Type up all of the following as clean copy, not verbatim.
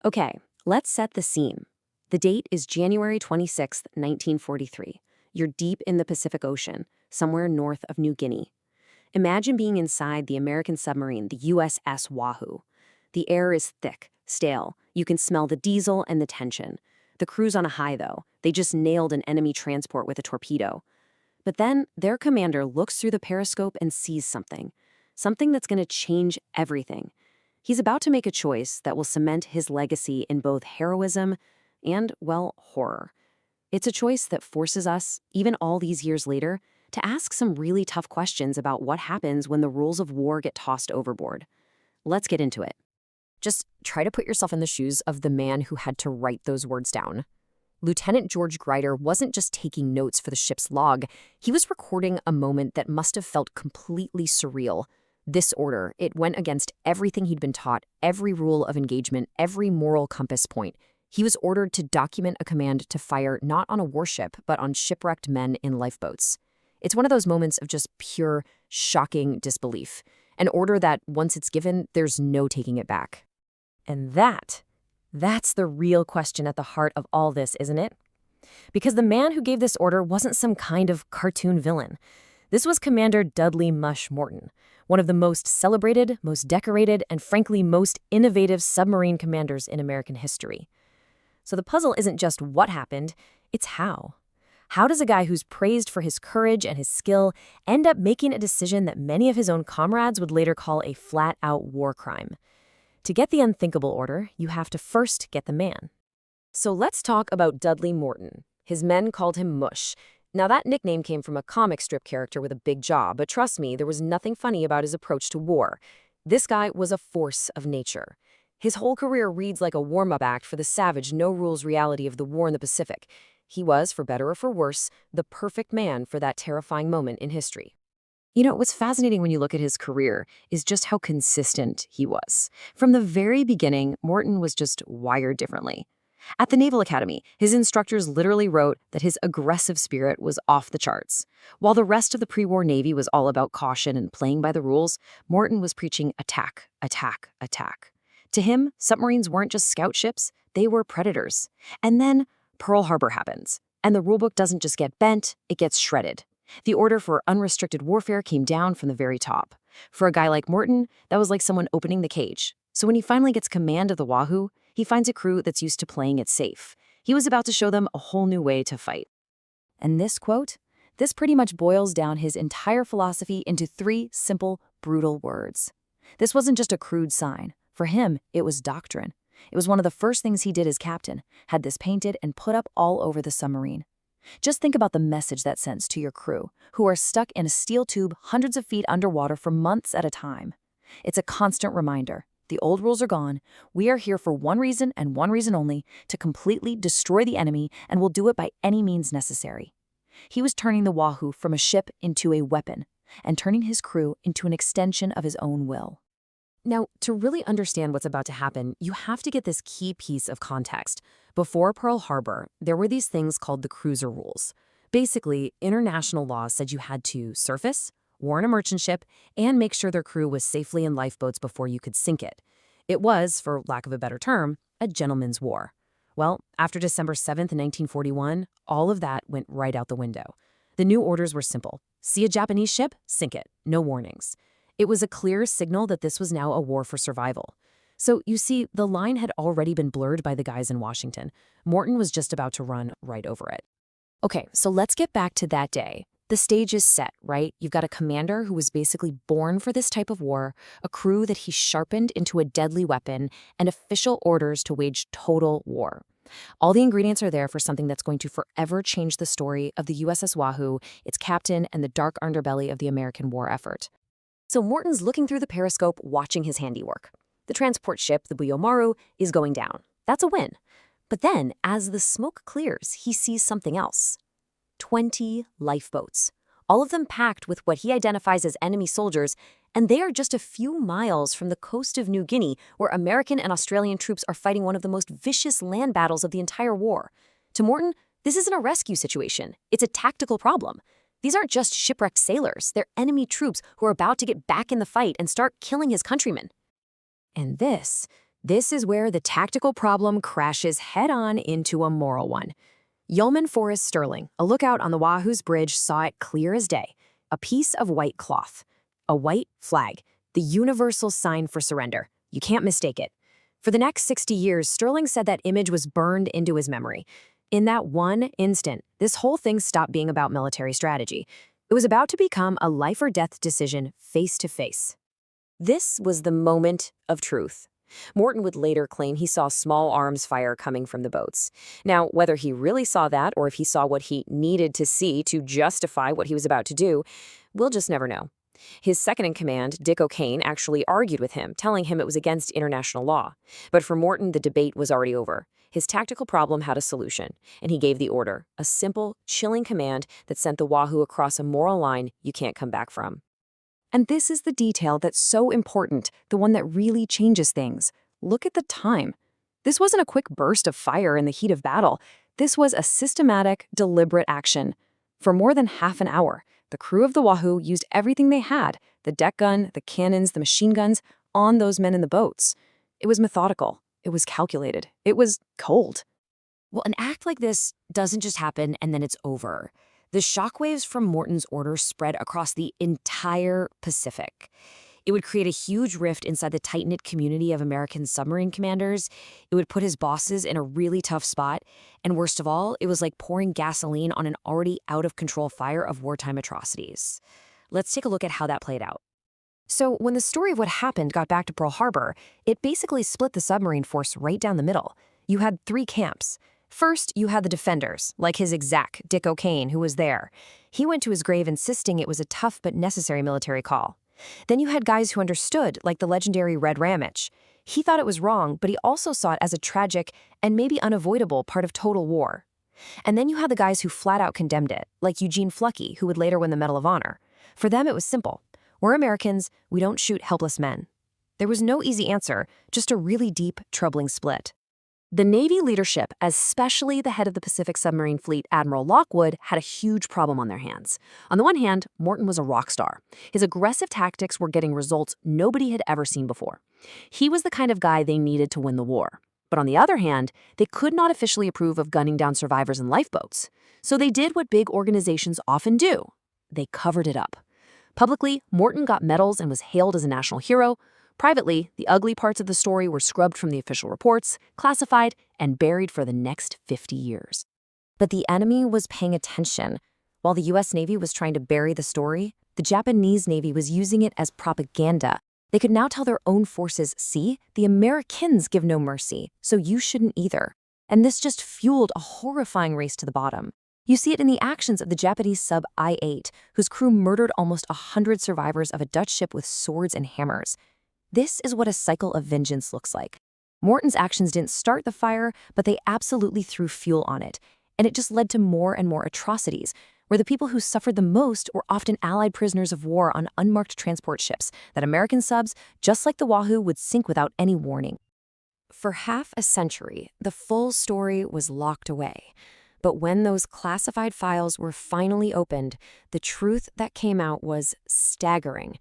Okay, let's set the scene. The date is January 26th, 1943. You're deep in the Pacific Ocean, somewhere north of New Guinea. Imagine being inside the American submarine, the USS Wahoo. The air is thick, stale. You can smell the diesel and the tension. The crew's on a high, though. They just nailed an enemy transport with a torpedo. But then their commander looks through the periscope and sees something. Something that's going to change everything. He's about to make a choice that will cement his legacy in both heroism and, well, horror. It's a choice that forces us, even all these years later, to ask some really tough questions about what happens when the rules of war get tossed overboard. Let's get into it. Just try to put yourself in the shoes of the man who had to write those words down. Lieutenant George Grider wasn't just taking notes for the ship's log. He was recording a moment that must have felt completely surreal. This order, it went against everything he'd been taught, every rule of engagement, every moral compass point. He was ordered to document a command to fire not on a warship, but on shipwrecked men in lifeboats. It's one of those moments of just pure, shocking disbelief. An order that, once it's given, there's no taking it back. And that's the real question at the heart of all this, isn't it? Because the man who gave this order wasn't some kind of cartoon villain. This was Commander Dudley Mush Morton, one of the most celebrated, most decorated, and frankly most innovative submarine commanders in American history. So the puzzle isn't just what happened, it's how. How does a guy who's praised for his courage and his skill end up making a decision that many of his own comrades would later call a flat-out war crime? To get the unthinkable order, you have to first get the man. So let's talk about Dudley Morton. His men called him Mush. Now that nickname came from a comic strip character with a big jaw, but trust me, there was nothing funny about his approach to war. This guy was a force of nature. His whole career reads like a warm-up act for the savage, no-rules reality of the war in the Pacific. He was, for better or for worse, the perfect man for that terrifying moment in history. You know, what's fascinating when you look at his career is just how consistent he was. From the very beginning, Morton was just wired differently. At the Naval Academy, his instructors literally wrote that his aggressive spirit was off the charts. While the rest of the pre-war Navy was all about caution and playing by the rules, Morton was preaching attack, attack, attack. To him, submarines weren't just scout ships, they were predators. And then Pearl Harbor happens, and the rulebook doesn't just get bent, it gets shredded. The order for unrestricted warfare came down from the very top. For a guy like Morton, that was like someone opening the cage. So when he finally gets command of the Wahoo, he finds a crew that's used to playing it safe. He was about to show them a whole new way to fight. And this quote? This pretty much boils down his entire philosophy into 3 simple, brutal words. This wasn't just a crude sign. For him, it was doctrine. It was one of the first things he did as captain, had this painted and put up all over the submarine. Just think about the message that sends to your crew, who are stuck in a steel tube hundreds of feet underwater for months at a time. It's a constant reminder. The old rules are gone. We are here for one reason and one reason only, to completely destroy the enemy, and we'll do it by any means necessary. He was turning the Wahoo from a ship into a weapon, and turning his crew into an extension of his own will. Now, to really understand what's about to happen, you have to get this key piece of context. Before Pearl Harbor, there were these things called the cruiser rules. Basically, international laws said you had to surface, warn a merchant ship, and make sure their crew was safely in lifeboats before you could sink it. It was, for lack of a better term, a gentleman's war. Well, after December 7th, 1941, all of that went right out the window. The new orders were simple. See a Japanese ship? Sink it. No warnings. It was a clear signal that this was now a war for survival. So, you see, the line had already been blurred by the guys in Washington. Morton was just about to run right over it. Okay, so let's get back to that day. The stage is set, right? You've got a commander who was basically born for this type of war, a crew that he sharpened into a deadly weapon, and official orders to wage total war. All the ingredients are there for something that's going to forever change the story of the USS Wahoo, its captain, and the dark underbelly of the American war effort. So Morton's looking through the periscope, watching his handiwork. The transport ship, the Buyomaru, is going down. That's a win. But then, as the smoke clears, he sees something else. 20 lifeboats, all of them packed with what he identifies as enemy soldiers, and they are just a few miles from the coast of New Guinea, where American and Australian troops are fighting one of the most vicious land battles of the entire war. To Morton, this isn't a rescue situation. It's a tactical problem. These aren't just shipwrecked sailors. They're enemy troops who are about to get back in the fight and start killing his countrymen. And this This is where the tactical problem crashes head-on into a moral one. Yeoman Forrest Sterling, a lookout on the Wahoo's bridge, saw it clear as day. A piece of white cloth. A white flag. The universal sign for surrender. You can't mistake it. For the next 60 years, Sterling said that image was burned into his memory. In that one instant, this whole thing stopped being about military strategy. It was about to become a life-or-death decision face to face. This was the moment of truth. Morton would later claim he saw small arms fire coming from the boats. Now, whether he really saw that or if he saw what he needed to see to justify what he was about to do, we'll just never know. His second-in-command, Dick O'Kane, actually argued with him, telling him it was against international law. But for Morton, the debate was already over. His tactical problem had a solution, and he gave the order, a simple, chilling command that sent the Wahoo across a moral line you can't come back from. And this is the detail that's so important, the one that really changes things. Look at the time. This wasn't a quick burst of fire in the heat of battle. This was a systematic, deliberate action. For more than half an hour, the crew of the Wahoo used everything they had, the deck gun, the cannons, the machine guns, on those men in the boats. It was methodical. It was calculated. It was cold. Well, an act like this doesn't just happen and then it's over. The shockwaves from Morton's order spread across the entire Pacific. It would create a huge rift inside the tight-knit community of American submarine commanders. It would put his bosses in a really tough spot. And worst of all, it was like pouring gasoline on an already out-of-control fire of wartime atrocities. Let's take a look at how that played out. So when the story of what happened got back to Pearl Harbor, it basically split the submarine force right down the middle. You had three camps. First, you had the defenders, like his exec, Dick O'Kane, who was there. He went to his grave insisting it was a tough but necessary military call. Then you had guys who understood, like the legendary Red Ramage. He thought it was wrong, but he also saw it as a tragic and maybe unavoidable part of total war. And then you had the guys who flat out condemned it, like Eugene Fluckey, who would later win the Medal of Honor. For them, it was simple. We're Americans, we don't shoot helpless men. There was no easy answer, just a really deep, troubling split. The Navy leadership, especially the head of the Pacific Submarine Fleet, Admiral Lockwood, had a huge problem on their hands. On the one hand, Morton was a rock star. His aggressive tactics were getting results nobody had ever seen before. He was the kind of guy they needed to win the war. But on the other hand, they could not officially approve of gunning down survivors in lifeboats. So they did what big organizations often do. They covered it up. Publicly, Morton got medals and was hailed as a national hero. Privately, the ugly parts of the story were scrubbed from the official reports, classified, and buried for the next 50 years. But the enemy was paying attention. While the U.S. Navy was trying to bury the story, the Japanese Navy was using it as propaganda. They could now tell their own forces, see, the Americans give no mercy, so you shouldn't either. And this just fueled a horrifying race to the bottom. You see it in the actions of the Japanese sub I-8, whose crew murdered almost 100 survivors of a Dutch ship with swords and hammers. This is what a cycle of vengeance looks like. Morton's actions didn't start the fire, but they absolutely threw fuel on it. And it just led to more and more atrocities, where the people who suffered the most were often Allied prisoners of war on unmarked transport ships that American subs, just like the Wahoo, would sink without any warning. For half a century, the full story was locked away. But when those classified files were finally opened, the truth that came out was staggering.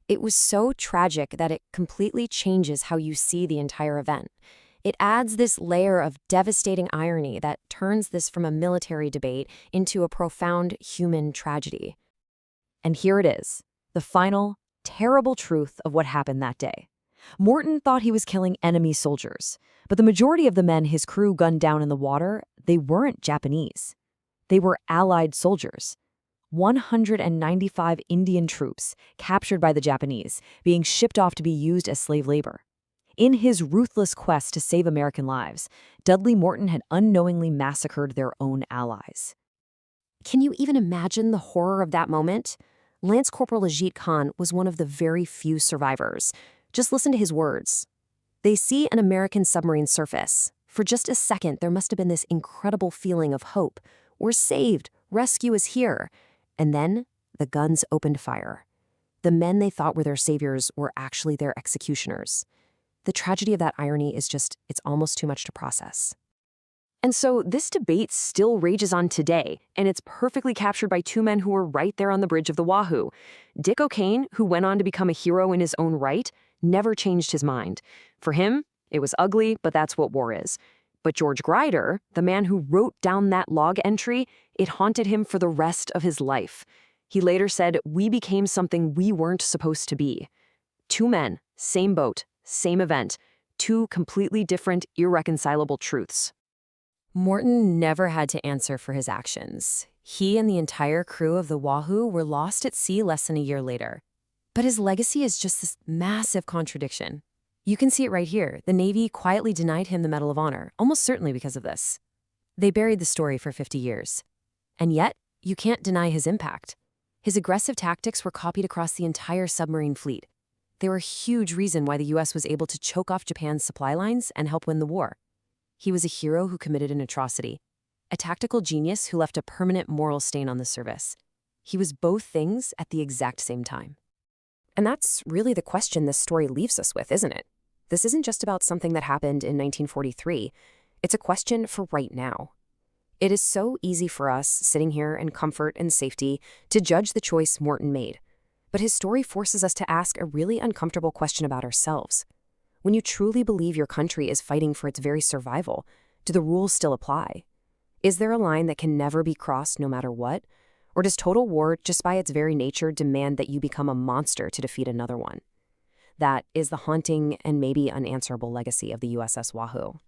It was so tragic that it completely changes how you see the entire event. It adds this layer of devastating irony that turns this from a military debate into a profound human tragedy. And here it is, the final, terrible truth of what happened that day. Morton thought he was killing enemy soldiers, but the majority of the men his crew gunned down in the water, they weren't Japanese. They were Allied soldiers. 195 Indian troops captured by the Japanese, being shipped off to be used as slave labor. In his ruthless quest to save American lives, Dudley Morton had unknowingly massacred their own allies. Can you even imagine the horror of that moment? Lance Corporal Ajit Khan was one of the very few survivors. Just listen to his words. They see an American submarine surface. For just a second, there must have been this incredible feeling of hope. We're saved. Rescue is here. And then the guns opened fire. The men they thought were their saviors were actually their executioners. The tragedy of that irony is just, it's almost too much to process. And so this debate still rages on today, and it's perfectly captured by two men who were right there on the bridge of the Wahoo. Dick O'Kane, who went on to become a hero in his own right, never changed his mind. For him, It was ugly, but that's what war is. But George Grider, the man who wrote down that log entry, it haunted him for the rest of his life. He later said, "We became something we weren't supposed to be." Two men, same boat, same event, two completely different, irreconcilable truths. Morton never had to answer for his actions. He and the entire crew of the Wahoo were lost at sea less than a year later. But his legacy is just this massive contradiction. You can see it right here. The Navy quietly denied him the Medal of Honor, almost certainly because of this. They buried the story for 50 years. And yet, you can't deny his impact. His aggressive tactics were copied across the entire submarine fleet. They were a huge reason why the U.S. was able to choke off Japan's supply lines and help win the war. He was a hero who committed an atrocity, a tactical genius who left a permanent moral stain on the service. He was both things at the exact same time. And that's really the question this story leaves us with, isn't it? This isn't just about something that happened in 1943. It's a question for right now. It is so easy for us, sitting here in comfort and safety, to judge the choice Morton made. But his story forces us to ask a really uncomfortable question about ourselves. When you truly believe your country is fighting for its very survival, do the rules still apply? Is there a line that can never be crossed no matter what? Or does total war, just by its very nature, demand that you become a monster to defeat another one? That is the haunting and maybe unanswerable legacy of the USS Wahoo.